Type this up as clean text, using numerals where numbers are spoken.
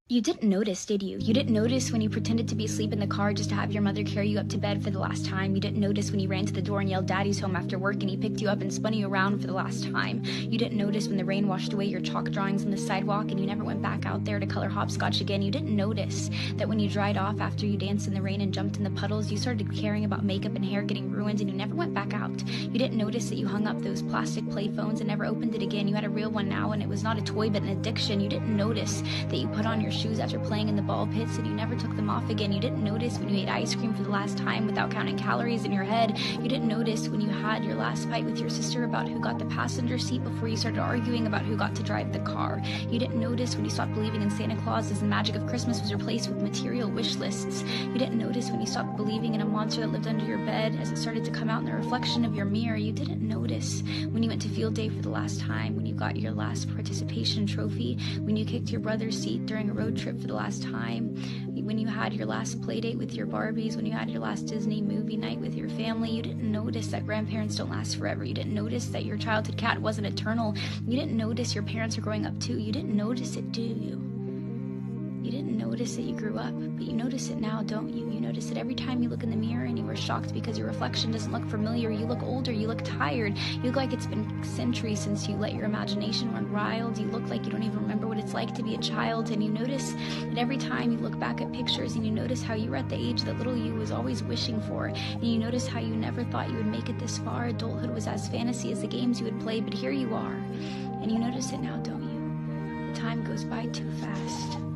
You didn't notice, did you? You didn't notice when you pretended to be asleep in the car just to have your mother carry you up to bed for the last time. You didn't notice when you ran to the door and yelled "Daddy's home" after work and he picked you up and spun you around for the last time. You didn't notice when the rain washed away your chalk drawings on the sidewalk and you never went back out there to color hopscotch again. You didn't notice that when you dried off after you danced in the rain and jumped in the puddles, you started caring about makeup and hair getting ruined and you never went back out. You didn't notice that you hung up those plastic play phones and never opened it again. You had a real one now and it was not a toy but an addiction. You didn't notice that you put on your shoes after playing in the ball pits and you never took them off again. You didn't notice when you ate ice cream for the last time without counting calories in your head. You didn't notice when you had your last fight with your sister about who got the passenger seat before you started arguing about who got to drive the car. You didn't notice when you stopped believing in Santa Claus as the magic of Christmas was replaced with material wish lists. You didn't notice when you stopped believing in a monster that lived under your bed as it started to come out in the reflection of your mirror. You didn't notice when you went to field day for the last time, when you got your last participation trophy, when you kicked your brother's seat during a road trip for the last time, when you had your last play date with your Barbies, when you had your last Disney movie night with your family. You didn't notice that grandparents don't last forever. You didn't notice that your childhood cat wasn't eternal. You didn't notice your parents are growing up too. You didn't notice it, do you? You didn't notice that you grew up, but you notice it now, don't you? You notice it every time you look in the mirror and you were shocked because your reflection doesn't look familiar. You look older, you look tired, you look like it's been centuries since you let your imagination run wild. You look like you don't even remember what it's like to be a child, and you notice that every time you look back at pictures and you notice how you were at the age that little you was always wishing for, and you notice how you never thought you would make it this far. Adulthood was as fantasy as the games you would play, but here you are, and you notice it now, don't you? The time goes by too fast.